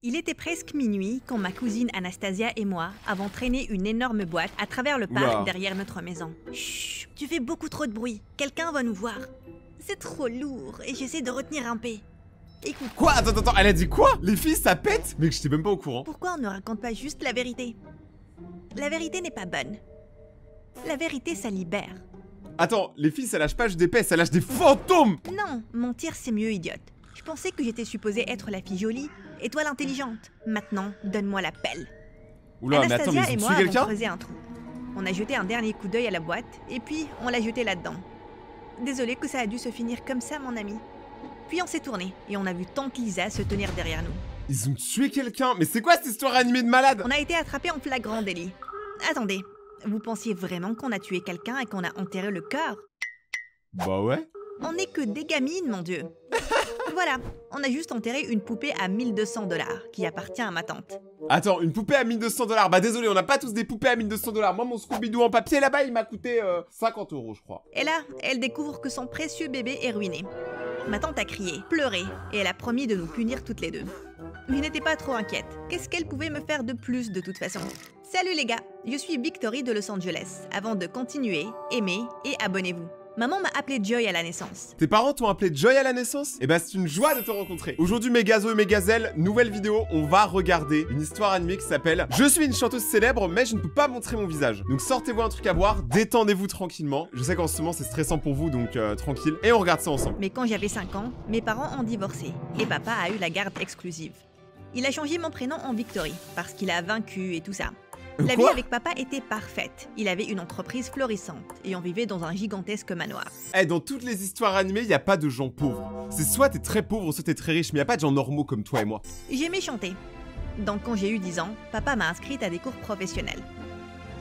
Il était presque minuit quand ma cousine Anastasia et moi avons traîné une énorme boîte à travers le parc derrière notre maison. Chut, tu fais beaucoup trop de bruit. Quelqu'un va nous voir. C'est trop lourd et j'essaie de retenir un peu. Écoute. Quoi? Attends, elle a dit quoi? Les filles, ça pète? Mec, j'étais même pas au courant. Pourquoi on ne raconte pas juste la vérité? La vérité n'est pas bonne. La vérité, ça libère. Attends, les filles, ça lâche pas juste des pets, ça lâche des fantômes! Non, mentir, c'est mieux, idiote. Je pensais que j'étais supposée être la fille jolie et toi l'intelligente. Maintenant, donne-moi la pelle. Oula, mais attends, mais Anastasia et ils ont moi tué avons quelqu'un? creusé un trou. On a jeté un dernier coup d'œil à la boîte et puis on l'a jeté là-dedans. Désolée que ça a dû se finir comme ça, mon ami. Puis on s'est tourné et on a vu tante Lisa se tenir derrière nous. Ils ont tué quelqu'un? Mais c'est quoi cette histoire animée de malade? On a été attrapés en flagrant délit. Attendez, vous pensiez vraiment qu'on a tué quelqu'un et qu'on a enterré le corps? Bah ouais. On n'est que des gamines, mon Dieu. Voilà, on a juste enterré une poupée à 1200 $ qui appartient à ma tante. Attends, une poupée à 1200 $. Bah désolé, on n'a pas tous des poupées à 1200 $. Moi, mon Scooby-Doo en papier là-bas, il m'a coûté 50 €, je crois. Et là, elle découvre que son précieux bébé est ruiné. Ma tante a crié, pleuré, et elle a promis de nous punir toutes les deux. Mais je n'étais pas trop inquiète. Qu'est-ce qu'elle pouvait me faire de plus de toute façon? Salut les gars, je suis Victory de Los Angeles. Avant de continuer, aimez et abonnez-vous. Maman m'a appelée Joy à la naissance. Tes parents t'ont appelé Joy à la naissance? Eh bah c'est une joie de te rencontrer. Aujourd'hui mes gazos et mes gazelles, nouvelle vidéo, on va regarder une histoire animée qui s'appelle « Je suis une chanteuse célèbre mais je ne peux pas montrer mon visage ». Donc sortez-vous un truc à boire, détendez-vous tranquillement. Je sais qu'en ce moment c'est stressant pour vous donc tranquille. Et on regarde ça ensemble. Mais quand j'avais 5 ans, mes parents ont divorcé et papa a eu la garde exclusive. Il a changé mon prénom en Victory parce qu'il a vaincu et tout ça. La vie avec papa était parfaite. Il avait une entreprise florissante et on vivait dans un gigantesque manoir. Eh, dans toutes les histoires animées, il n'y a pas de gens pauvres. C'est soit t'es très pauvre, soit t'es très riche, mais il n'y a pas de gens normaux comme toi et moi. J'aimais chanter. Donc quand j'ai eu 10 ans, papa m'a inscrite à des cours professionnels.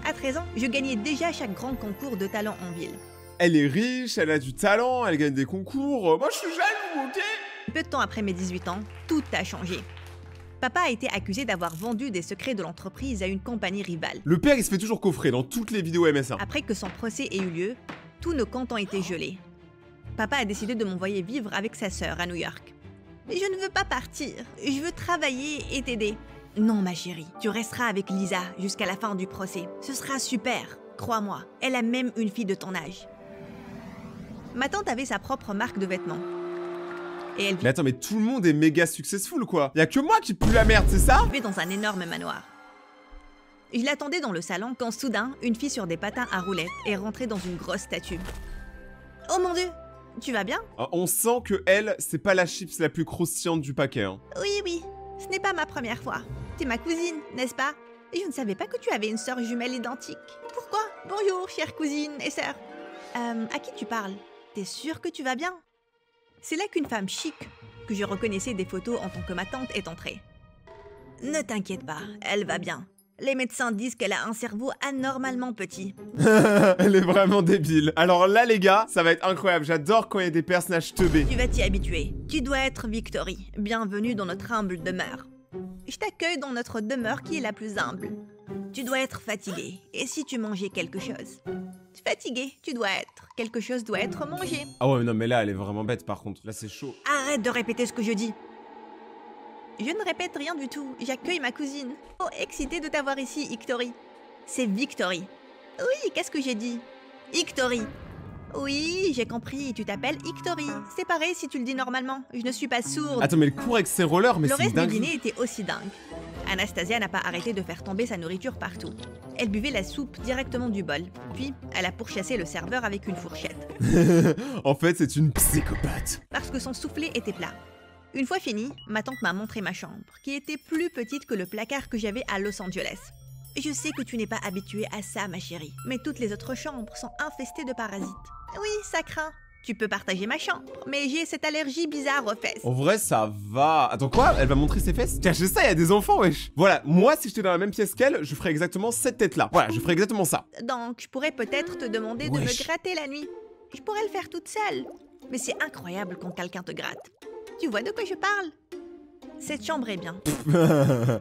À 13 ans, je gagnais déjà chaque grand concours de talent en ville. Elle est riche, elle a du talent, elle gagne des concours. Moi je suis jaloux, ok? Peu de temps après mes 18 ans, tout a changé. Papa a été accusé d'avoir vendu des secrets de l'entreprise à une compagnie rivale. Le père, il se fait toujours coffrer dans toutes les vidéos MSA. Après que son procès ait eu lieu, tous nos comptes ont été gelés. Papa a décidé de m'envoyer vivre avec sa sœur à New York. Mais je ne veux pas partir. Je veux travailler et t'aider. Non, ma chérie, tu resteras avec Lisa jusqu'à la fin du procès. Ce sera super, crois-moi. Elle a même une fille de ton âge. Ma tante avait sa propre marque de vêtements. Et elle Mais attends, mais tout le monde est méga successful quoi. Y'a que moi qui pue la merde, c'est ça? vivait dans un énorme manoir. Je l'attendais dans le salon quand soudain, une fille sur des patins à roulettes est rentrée dans une grosse statue. Oh mon Dieu, tu vas bien? On sent que elle, c'est pas la chips la plus croustillante du paquet. Hein. Oui, ce n'est pas ma première fois. T'es ma cousine, n'est-ce pas? Et je ne savais pas que tu avais une sœur jumelle identique. Pourquoi? Bonjour, chère cousine et sœur. À qui tu parles? T'es sûre que tu vas bien? C'est là qu'une femme chic, que je reconnaissais des photos en tant que ma tante, est entrée. Ne t'inquiète pas, elle va bien. Les médecins disent qu'elle a un cerveau anormalement petit. Elle est vraiment débile. Alors là les gars, ça va être incroyable. J'adore quand il y a des personnages teubés. Tu vas t'y habituer. Tu dois être Victory. Bienvenue dans notre humble demeure. Je t'accueille dans notre demeure qui est la plus humble. Tu dois être fatigué. Et si tu mangeais quelque chose? Fatigué, tu dois être. Quelque chose doit être mangé. Ah ouais, non mais là elle est vraiment bête par contre. Là c'est chaud. Arrête de répéter ce que je dis. Je ne répète rien du tout. J'accueille ma cousine. Oh, excitée de t'avoir ici, Victory. C'est Victory. Oui, qu'est-ce que j'ai dit? Victory. Oui, j'ai compris. Tu t'appelles Victory. C'est pareil si tu le dis normalement. Je ne suis pas sourde. Attends, mais elle court avec ses rollers, mais le c'est reste du dingue. dîner était aussi dingue. Anastasia n'a pas arrêté de faire tomber sa nourriture partout. Elle buvait la soupe directement du bol. Puis, elle a pourchassé le serveur avec une fourchette. En fait, c'est une psychopathe. Parce que son soufflet était plat. Une fois fini, ma tante m'a montré ma chambre, qui était plus petite que le placard que j'avais à Los Angeles. Je sais que tu n'es pas habituée à ça, ma chérie, mais toutes les autres chambres sont infestées de parasites. Oui, ça craint. Tu peux partager ma chambre, mais j'ai cette allergie bizarre aux fesses. En vrai, ça va. Attends, quoi? Elle va montrer ses fesses? Cachez ça, il y a des enfants, wesh. Voilà, moi, si j'étais dans la même pièce qu'elle, je ferais exactement cette tête-là. Voilà, je ferais exactement ça. Donc, je pourrais peut-être te demander de me gratter la nuit. Je pourrais le faire toute seule. Mais c'est incroyable quand quelqu'un te gratte. Tu vois de quoi je parle? Cette chambre est bien.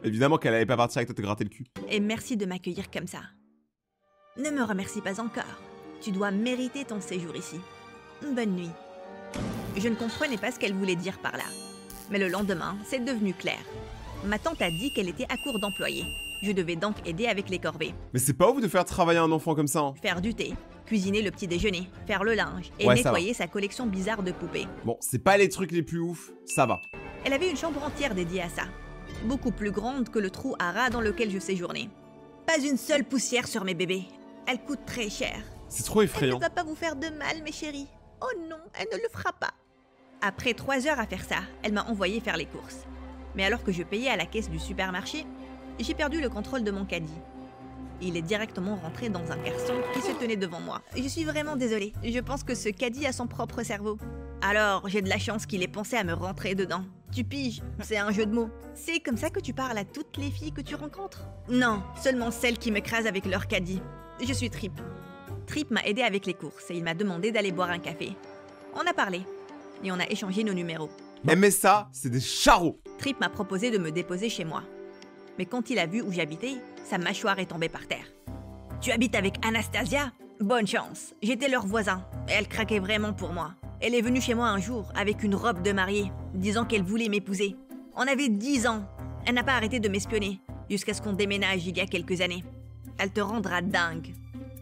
Évidemment qu'elle allait pas partir avec toi te gratter le cul. Et merci de m'accueillir comme ça. Ne me remercie pas encore. Tu dois mériter ton séjour ici. Bonne nuit. Je ne comprenais pas ce qu'elle voulait dire par là. Mais le lendemain, c'est devenu clair. Ma tante a dit qu'elle était à court d'employés. Je devais donc aider avec les corvées. Mais c'est pas ouf de faire travailler un enfant comme ça. Hein. Faire du thé, cuisiner le petit déjeuner, faire le linge et Ouais, nettoyer sa collection bizarre de poupées. Bon, c'est pas les trucs les plus ouf, ça va. Elle avait une chambre entière dédiée à ça. Beaucoup plus grande que le trou à rats dans lequel je séjournais. Pas une seule poussière sur mes bébés. Elle coûte très cher. C'est trop Elle effrayant. ne va pas vous faire de mal, mes chéris. Oh non, elle ne le fera pas. Après 3 heures à faire ça, elle m'a envoyé faire les courses. Mais alors que je payais à la caisse du supermarché, j'ai perdu le contrôle de mon caddie. Il est directement rentré dans un garçon qui se tenait devant moi. Je suis vraiment désolée. Je pense que ce caddie a son propre cerveau. Alors, j'ai de la chance qu'il ait pensé à me rentrer dedans. Tu piges, c'est un jeu de mots. C'est comme ça que tu parles à toutes les filles que tu rencontres? Non, seulement celles qui m'écrasent avec leur caddie. Je suis Trip. Trip m'a aidé avec les courses et il m'a demandé d'aller boire un café. On a parlé et on a échangé nos numéros. Mais ça, c'est des charros. Trip m'a proposé de me déposer chez moi. Mais quand il a vu où j'habitais, sa mâchoire est tombée par terre. Tu habites avec Anastasia? Bonne chance. J'étais leur voisin. Elle craquait vraiment pour moi. Elle est venue chez moi un jour avec une robe de mariée, disant qu'elle voulait m'épouser. On avait 10 ans. Elle n'a pas arrêté de m'espionner, jusqu'à ce qu'on déménage il y a quelques années. Elle te rendra dingue.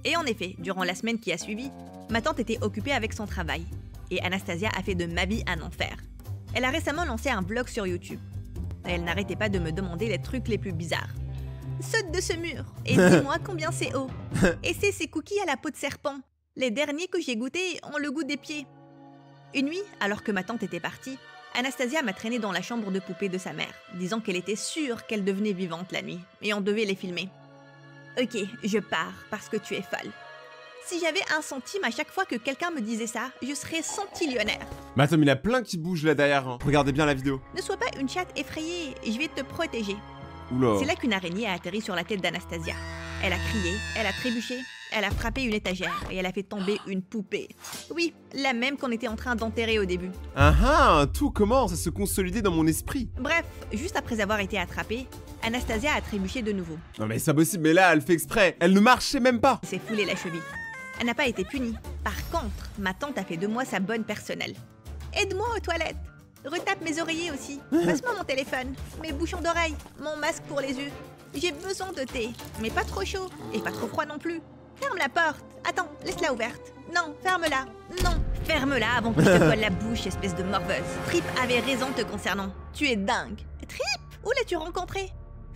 Et en effet, durant la semaine qui a suivi, ma tante était occupée avec son travail. Et Anastasia a fait de ma vie un enfer. Elle a récemment lancé un vlog sur YouTube. Et elle n'arrêtait pas de me demander les trucs les plus bizarres. Saute de ce mur et dis-moi combien c'est haut. Et c'est ces cookies à la peau de serpent. Les derniers que j'ai goûtés ont le goût des pieds. Une nuit, alors que ma tante était partie, Anastasia m'a traîné dans la chambre de poupée de sa mère, disant qu'elle était sûre qu'elle devenait vivante la nuit, et on devait les filmer. Ok, je pars, parce que tu es folle. Si j'avais 1 centime à chaque fois que quelqu'un me disait ça, je serais centillionnaire. Mais attends, mais il y en a plein qui bougent là derrière. Hein. Regardez bien la vidéo. Ne sois pas une chatte effrayée, je vais te protéger. Oula. C'est là qu'une araignée a atterri sur la tête d'Anastasia. Elle a crié, elle a trébuché, elle a frappé une étagère et elle a fait tomber une poupée. Oui, la même qu'on était en train d'enterrer au début. Tout commence à se consolider dans mon esprit. Bref, juste après avoir été attrapée, Anastasia a trébuché de nouveau. Non mais c'est pas possible, mais là, elle fait exprès. Elle ne marchait même pas. Elle s'est foulée la cheville. Elle n'a pas été punie. Par contre, ma tante a fait de moi sa bonne personnelle. Aide-moi aux toilettes. Retape mes oreillers aussi. Passe-moi mon téléphone, mes bouchons d'oreilles, mon masque pour les yeux. J'ai besoin de thé, mais pas trop chaud et pas trop froid non plus. Ferme la porte. Attends, laisse-la ouverte. Non, ferme-la. Non, ferme-la avant que je te colle la bouche, espèce de morveuse. Trip avait raison te concernant. Tu es dingue. Trip? Où l'as-tu rencontré?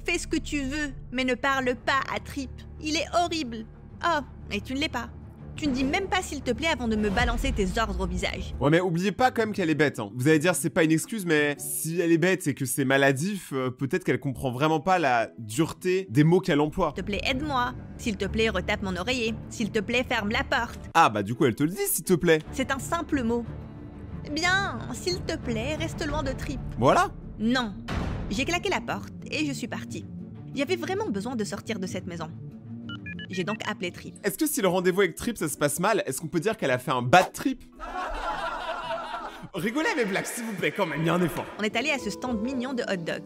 Fais ce que tu veux, mais ne parle pas à Trip. Il est horrible. Oh, et tu ne l'es pas. Tu ne dis même pas s'il te plaît avant de me balancer tes ordres au visage. Ouais mais oubliez pas quand même qu'elle est bête. Hein. Vous allez dire c'est pas une excuse, mais si elle est bête et que c'est maladif, peut-être qu'elle comprend vraiment pas la dureté des mots qu'elle emploie. S'il te plaît, aide-moi. S'il te plaît, retape mon oreiller. S'il te plaît, ferme la porte. Ah bah du coup elle te le dit s'il te plaît. C'est un simple mot. Bien, s'il te plaît, reste loin de Trip. Voilà. Non. J'ai claqué la porte et je suis partie. J'avais vraiment besoin de sortir de cette maison. J'ai donc appelé Trip. Est-ce que si le rendez-vous avec Trip ça se passe mal, est-ce qu'on peut dire qu'elle a fait un bad trip? Rigolez mes blagues s'il vous plaît quand même, il y a un effort. On est allé à ce stand mignon de hot dog.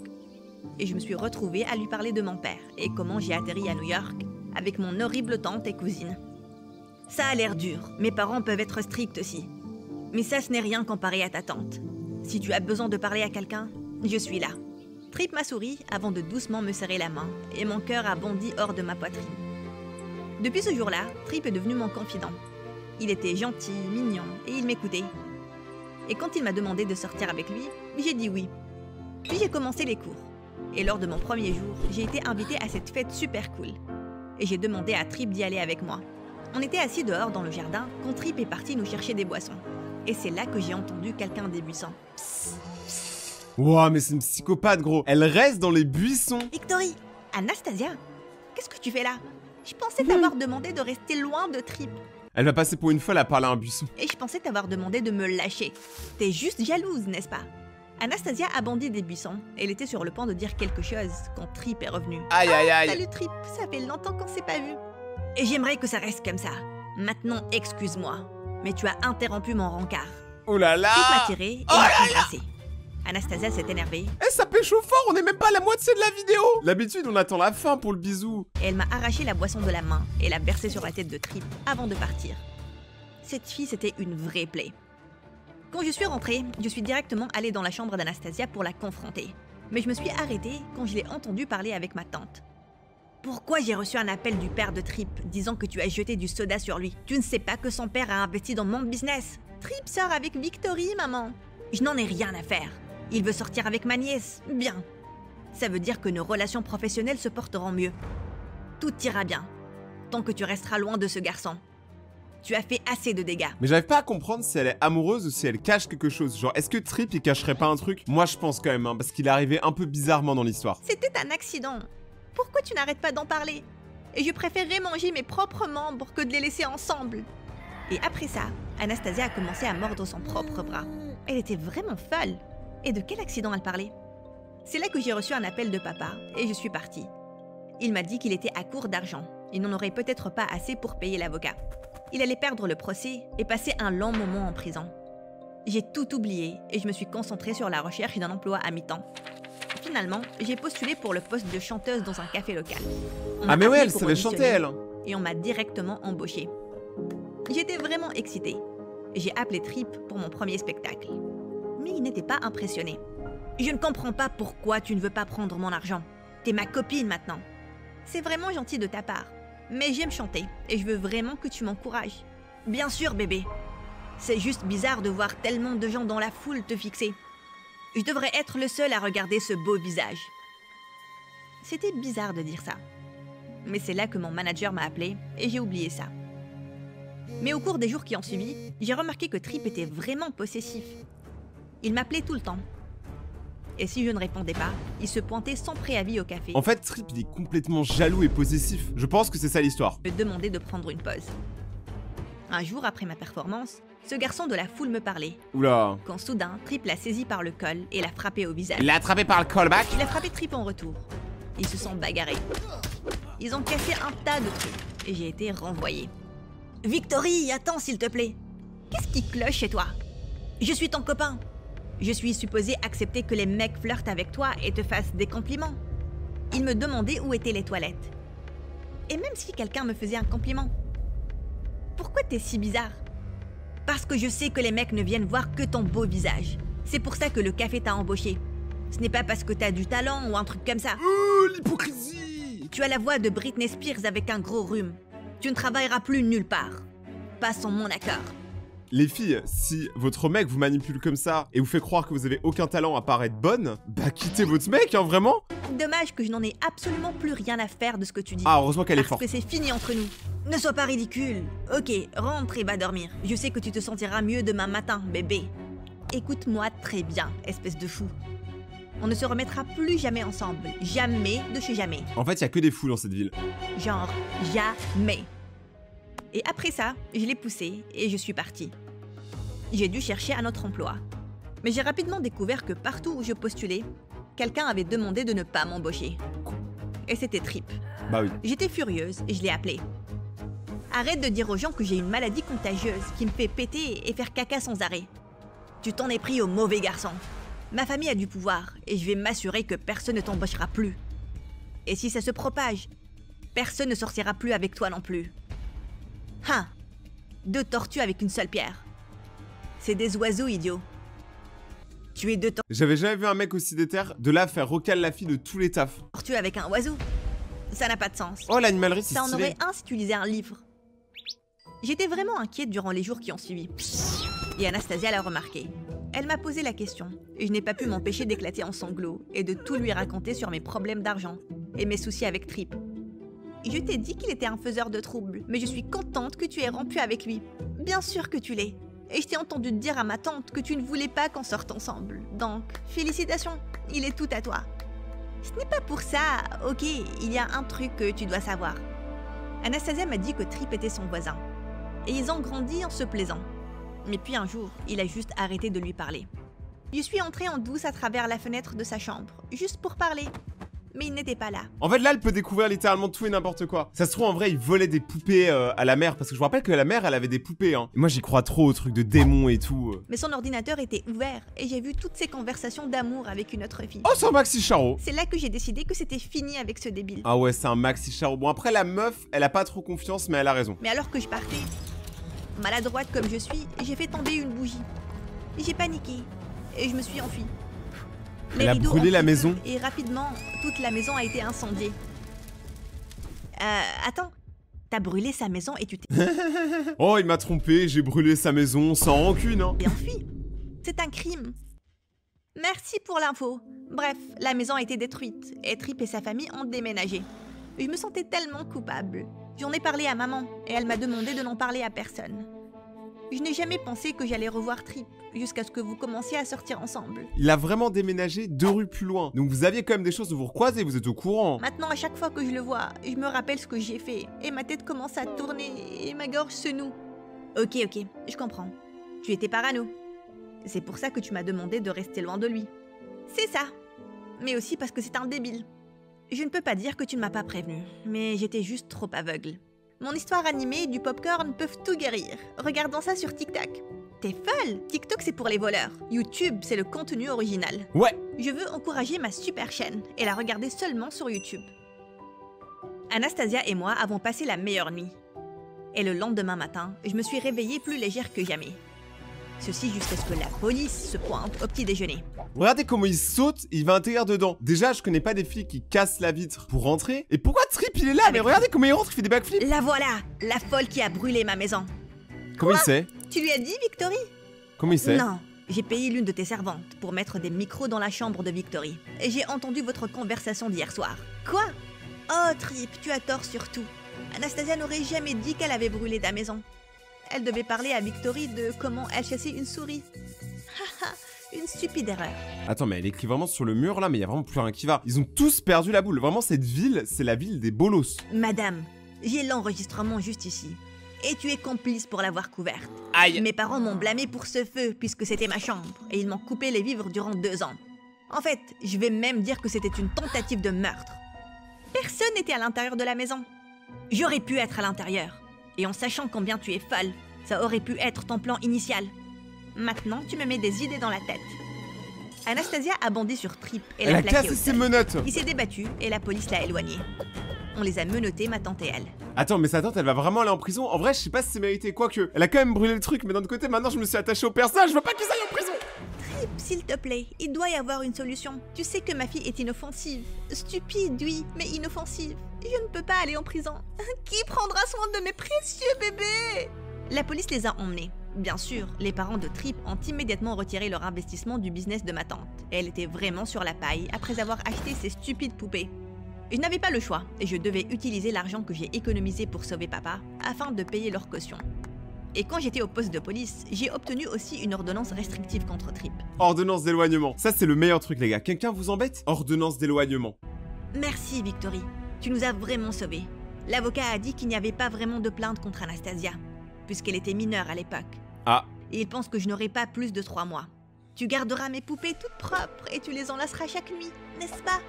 Et je me suis retrouvée à lui parler de mon père et comment j'ai atterri à New York avec mon horrible tante et cousine. Ça a l'air dur, mes parents peuvent être stricts aussi. Mais ça ce n'est rien comparé à ta tante. Si tu as besoin de parler à quelqu'un, je suis là. Trip m'a souri avant de doucement me serrer la main et mon cœur a bondi hors de ma poitrine. Depuis ce jour-là, Trip est devenu mon confident. Il était gentil, mignon et il m'écoutait. Et quand il m'a demandé de sortir avec lui, j'ai dit oui. Puis j'ai commencé les cours. Et lors de mon premier jour, j'ai été invitée à cette fête super cool. Et j'ai demandé à Trip d'y aller avec moi. On était assis dehors dans le jardin quand Trip est parti nous chercher des boissons. Et c'est là que j'ai entendu quelqu'un des buissons. Ouah mais c'est une psychopathe gros. Elle reste dans les buissons. Victory! Anastasia? Qu'est-ce que tu fais là? Je pensais t'avoir demandé de rester loin de Trip. Elle va passer pour une folle à parler à un buisson. Et je pensais t'avoir demandé de me lâcher. T'es juste jalouse, n'est-ce pas? Anastasia a bondi des buissons. Elle était sur le point de dire quelque chose quand Trip est revenu. Aïe aïe aïe. Salut Trip, ça fait longtemps qu'on s'est pas vu. Et j'aimerais que ça reste comme ça. Maintenant, excuse-moi, mais tu as interrompu mon rencard. Oh là là. Trip m'a tiré et m'a embrassé. Anastasia s'est énervée. Eh ça pécho fort, on est même pas à la moitié de la vidéo. D'habitude on attend la fin pour le bisou. Et elle m'a arraché la boisson de la main et l'a versée sur la tête de Trip avant de partir. Cette fille, c'était une vraie plaie. Quand je suis rentrée, je suis directement allée dans la chambre d'Anastasia pour la confronter. Mais je me suis arrêtée quand je l'ai entendu parler avec ma tante. Pourquoi j'ai reçu un appel du père de Trip disant que tu as jeté du soda sur lui? Tu ne sais pas que son père a investi dans mon business. Trip sort avec Victory, maman. Je n'en ai rien à faire. Il veut sortir avec ma nièce. Bien. Ça veut dire que nos relations professionnelles se porteront mieux. Tout ira bien, tant que tu resteras loin de ce garçon. Tu as fait assez de dégâts. Mais j'arrive pas à comprendre si elle est amoureuse ou si elle cache quelque chose. Genre, est-ce que Trip, il cacherait pas un truc? Moi, je pense quand même, hein, parce qu'il est arrivé un peu bizarrement dans l'histoire. C'était un accident. Pourquoi tu n'arrêtes pas d'en parler? Et je préférerais manger mes propres membres que de les laisser ensemble. Et après ça, Anastasia a commencé à mordre son propre bras. Elle était vraiment folle. Et de quel accident elle parlait? C'est là que j'ai reçu un appel de papa et je suis partie. Il m'a dit qu'il était à court d'argent. Il n'en aurait peut-être pas assez pour payer l'avocat. Il allait perdre le procès et passer un long moment en prison. J'ai tout oublié et je me suis concentrée sur la recherche d'un emploi à mi-temps. Finalement, j'ai postulé pour le poste de chanteuse dans un café local. Ah mais ouais, elle savait chanter, elle. Et on m'a directement embauchée. J'étais vraiment excitée. J'ai appelé Trip pour mon premier spectacle. Mais il n'était pas impressionné. Je ne comprends pas pourquoi tu ne veux pas prendre mon argent. T'es ma copine maintenant. C'est vraiment gentil de ta part. Mais j'aime chanter et je veux vraiment que tu m'encourages. Bien sûr, bébé. C'est juste bizarre de voir tellement de gens dans la foule te fixer. Je devrais être le seul à regarder ce beau visage. C'était bizarre de dire ça. Mais c'est là que mon manager m'a appelé et j'ai oublié ça. Mais au cours des jours qui ont suivi, j'ai remarqué que Trip était vraiment possessif. Il m'appelait tout le temps. Et si je ne répondais pas, il se pointait sans préavis au café. En fait, Trip, il est complètement jaloux et possessif. Je pense que c'est ça l'histoire. Me demander de prendre une pause. Un jour après ma performance, ce garçon de la foule me parlait. Oula. Quand soudain, Trip l'a saisi par le col et l'a frappé au visage. Il l'a attrapé par le callback. Il a frappé Trip en retour. Ils se sont bagarrés. Ils ont cassé un tas de trucs et j'ai été renvoyée. Victory, attends s'il te plaît. Qu'est-ce qui cloche chez toi? Je suis ton copain. Je suis supposée accepter que les mecs flirtent avec toi et te fassent des compliments. Il me demandait où étaient les toilettes. Et même si quelqu'un me faisait un compliment. Pourquoi t'es si bizarre? Parce que je sais que les mecs ne viennent voir que ton beau visage. C'est pour ça que le café t'a embauché. Ce n'est pas parce que t'as du talent ou un truc comme ça. Oh, l'hypocrisie! Tu as la voix de Britney Spears avec un gros rhume. Tu ne travailleras plus nulle part. Pas sans mon accord. Les filles, si votre mec vous manipule comme ça et vous fait croire que vous avez aucun talent à part être bonne, bah quittez votre mec, hein, vraiment. Dommage que je n'en ai absolument plus rien à faire de ce que tu dis. Ah, heureusement qu'elle est forte. Parce que c'est fini entre nous. Ne sois pas ridicule. Ok, rentre et va dormir. Je sais que tu te sentiras mieux demain matin, bébé. Écoute-moi très bien, espèce de fou. On ne se remettra plus jamais ensemble. Jamais de chez jamais. En fait, il y a que des fous dans cette ville. Genre, jamais. Et après ça, je l'ai poussé et je suis partie. J'ai dû chercher un autre emploi. Mais j'ai rapidement découvert que partout où je postulais, quelqu'un avait demandé de ne pas m'embaucher. Et c'était Trip. Bah oui. J'étais furieuse et je l'ai appelé. Arrête de dire aux gens que j'ai une maladie contagieuse qui me fait péter et faire caca sans arrêt. Tu t'en es pris au mauvais garçon. Ma famille a du pouvoir et je vais m'assurer que personne ne t'embauchera plus. Et si ça se propage, personne ne sortira plus avec toi non plus. Hein? 2 tortues avec une seule pierre. C'est des oiseaux, idiot. Tu es 2 J'avais jamais vu un mec aussi déter de là faire recal la fille de tous les tafs. tortues avec un oiseau. Ça n'a pas de sens. Oh, l'animalerie, c'est Ça en stylé. aurait un si tu lisais un livre. J'étais vraiment inquiète durant les jours qui ont suivi. Et Anastasia l'a remarqué. Elle m'a posé la question, et je n'ai pas pu m'empêcher d'éclater en sanglots et de tout lui raconter sur mes problèmes d'argent et mes soucis avec Trip. Je t'ai dit qu'il était un faiseur de troubles, mais je suis contente que tu aies rompu avec lui. Bien sûr que tu l'es. Et je t'ai entendu dire à ma tante que tu ne voulais pas qu'on sorte ensemble. Donc, félicitations, il est tout à toi. Ce n'est pas pour ça, ok, il y a un truc que tu dois savoir. Anastasia m'a dit que Trip était son voisin. Et ils ont grandi en se plaisant. Mais puis un jour, il a juste arrêté de lui parler. Je suis entrée en douce à travers la fenêtre de sa chambre, juste pour parler. Mais il n'était pas là. En fait, là, elle peut découvrir littéralement tout et n'importe quoi. Ça se trouve, en vrai, il volait des poupées à la mère. Parce que je vous rappelle que la mère, elle avait des poupées, hein. Et moi, j'y crois trop aux trucs de démons et tout. Mais son ordinateur était ouvert et j'ai vu toutes ses conversations d'amour avec une autre fille. Oh, c'est un maxi charo. C'est là que j'ai décidé que c'était fini avec ce débile. Ah ouais, c'est un maxi charo. Bon, après, la meuf, elle a pas trop confiance, mais elle a raison. Mais alors que je partais, maladroite comme je suis, j'ai fait tomber une bougie. J'ai paniqué et je me suis enfuie. Les Elle a rideaux brûlé ont la pris maison. feu Et rapidement, toute la maison a été incendiée. Attends. T'as brûlé sa maison et tu t'es Oh, il m'a trompé, j'ai brûlé sa maison sans rancune, hein. enfui. C'est un crime. Merci pour l'info. Bref, la maison a été détruite et Trip et sa famille ont déménagé. Je me sentais tellement coupable. J'en ai parlé à maman et elle m'a demandé de n'en parler à personne. Je n'ai jamais pensé que j'allais revoir Trip jusqu'à ce que vous commenciez à sortir ensemble. Il a vraiment déménagé 2 rues plus loin. Donc vous aviez quand même des choses de vous recroiser, vous êtes au courant. Maintenant, à chaque fois que je le vois, je me rappelle ce que j'ai fait et ma tête commence à tourner et ma gorge se noue. Ok, je comprends. Tu étais parano. C'est pour ça que tu m'as demandé de rester loin de lui. C'est ça. Mais aussi parce que c'est un débile. Je ne peux pas dire que tu ne m'as pas prévenu, mais j'étais juste trop aveugle. Mon histoire animée et du popcorn peuvent tout guérir. Regardons ça sur TikTok. T'es folle! TikTok, c'est pour les voleurs. YouTube, c'est le contenu original. Ouais. Je veux encourager ma super chaîne et la regarder seulement sur YouTube. Anastasia et moi avons passé la meilleure nuit. Et le lendemain matin, je me suis réveillée plus légère que jamais. Ceci jusqu'à ce que la police se pointe au petit déjeuner. Regardez comment il saute, il va intégrer dedans. Déjà, je connais pas des flics qui cassent la vitre pour rentrer. Et pourquoi Trip il est là? Mais regardez comment il rentre, il fait des backflips. La voilà! La folle qui a brûlé ma maison. Comment il sait? Tu lui as dit, Victory? Comment il sait? Non, j'ai payé l'une de tes servantes pour mettre des micros dans la chambre de Victory. Et j'ai entendu votre conversation d'hier soir. Quoi? Oh, Trip, tu as tort sur tout. Anastasia n'aurait jamais dit qu'elle avait brûlé ta maison. Elle devait parler à Victory de comment elle chassait une souris. Haha, une stupide erreur. Attends, mais elle écrit vraiment sur le mur là, mais il y a vraiment plus rien qui va. Ils ont tous perdu la boule. Vraiment, cette ville, c'est la ville des bolos. Madame, j'ai l'enregistrement juste ici. Et tu es complice pour l'avoir couverte. Aïe. Mes parents m'ont blâmé pour ce feu puisque c'était ma chambre et ils m'ont coupé les vivres durant 2 ans. En fait, je vais même dire que c'était une tentative de meurtre. Personne n'était à l'intérieur de la maison. J'aurais pu être à l'intérieur. Et en sachant combien tu es folle, ça aurait pu être ton plan initial. Maintenant, tu me mets des idées dans la tête. Anastasia a bondi sur Trip et Elle l'a a plaqué cassé au ses sol. menottes. Il s'est débattu et la police l'a éloigné. On les a menottés, ma tante et elle. Attends, mais sa tante, elle va vraiment aller en prison. En vrai, je sais pas si c'est mérité. Quoique, elle a quand même brûlé le truc, mais d'un autre côté, maintenant, je me suis attaché au personnage. Je veux pas qu'ils aillent en prison. Trip, s'il te plaît, il doit y avoir une solution. Tu sais que ma fille est inoffensive. Stupide, oui, mais inoffensive. Je ne peux pas aller en prison. Qui prendra soin de mes précieux bébés? La police les a emmenés. Bien sûr, les parents de Trip ont immédiatement retiré leur investissement du business de ma tante. Et elle était vraiment sur la paille après avoir acheté ces stupides poupées. Je n'avais pas le choix et je devais utiliser l'argent que j'ai économisé pour sauver papa afin de payer leur caution. Et quand j'étais au poste de police, j'ai obtenu aussi une ordonnance restrictive contre Trip. Ordonnance d'éloignement. Ça, c'est le meilleur truc, les gars. Quelqu'un vous embête? Ordonnance d'éloignement. Merci, Victory. Tu nous as vraiment sauvés. L'avocat a dit qu'il n'y avait pas vraiment de plainte contre Anastasia, puisqu'elle était mineure à l'époque. Ah. Et il pense que je n'aurai pas plus de 3 mois. Tu garderas mes poupées toutes propres et tu les enlaceras chaque nuit, n'est-ce pas?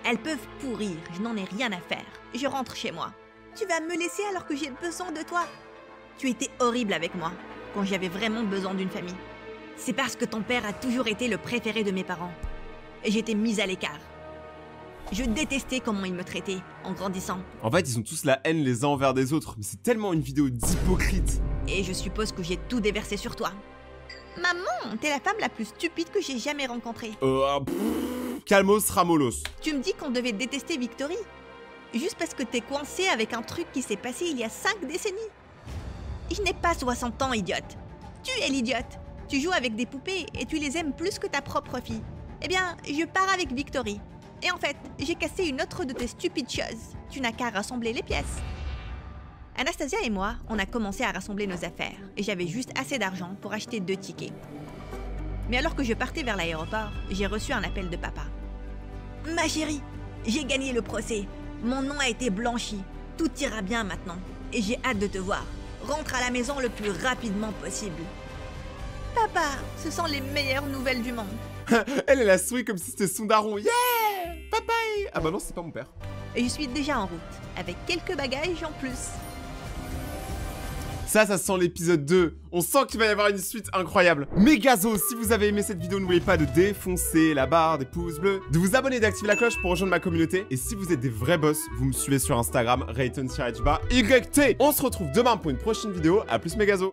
Elles peuvent pourrir, je n'en ai rien à faire. Je rentre chez moi. Tu vas me laisser alors que j'ai besoin de toi? Tu étais horrible avec moi, quand j'avais vraiment besoin d'une famille. C'est parce que ton père a toujours été le préféré de mes parents. Et j'étais mise à l'écart. Je détestais comment il me traitait en grandissant. En fait, ils ont tous la haine les uns envers des autres. Mais c'est tellement une vidéo d'hypocrite. Et je suppose que j'ai tout déversé sur toi. Maman, t'es la femme la plus stupide que j'ai jamais rencontrée. Calmos Ramolos. Tu me dis qu'on devait détester Victory? Juste parce que t'es coincé avec un truc qui s'est passé il y a 5 décennies. Je n'ai pas 60 ans, idiote. Tu es l'idiote. Tu joues avec des poupées et tu les aimes plus que ta propre fille. Eh bien, je pars avec Victory. Et en fait, j'ai cassé une autre de tes stupides choses. Tu n'as qu'à rassembler les pièces. Anastasia et moi, on a commencé à rassembler nos affaires. Et j'avais juste assez d'argent pour acheter 2 tickets. Mais alors que je partais vers l'aéroport, j'ai reçu un appel de papa. Ma chérie, j'ai gagné le procès. Mon nom a été blanchi. Tout ira bien maintenant. Et j'ai hâte de te voir. Rentre à la maison le plus rapidement possible. Papa, ce sont les meilleures nouvelles du monde. Elle a souri comme si c'était son daron. Yeah! Papa! Ah bah non, c'est pas mon père. Et je suis déjà en route, avec quelques bagages en plus. Ça sent l'épisode 2. On sent qu'il va y avoir une suite incroyable. Mégazo, si vous avez aimé cette vidéo, n'oubliez pas de défoncer la barre des pouces bleus, de vous abonner et d'activer la cloche pour rejoindre ma communauté. Et si vous êtes des vrais boss, vous me suivez sur Instagram, Rayton_YT. On se retrouve demain pour une prochaine vidéo. A plus Mégazo.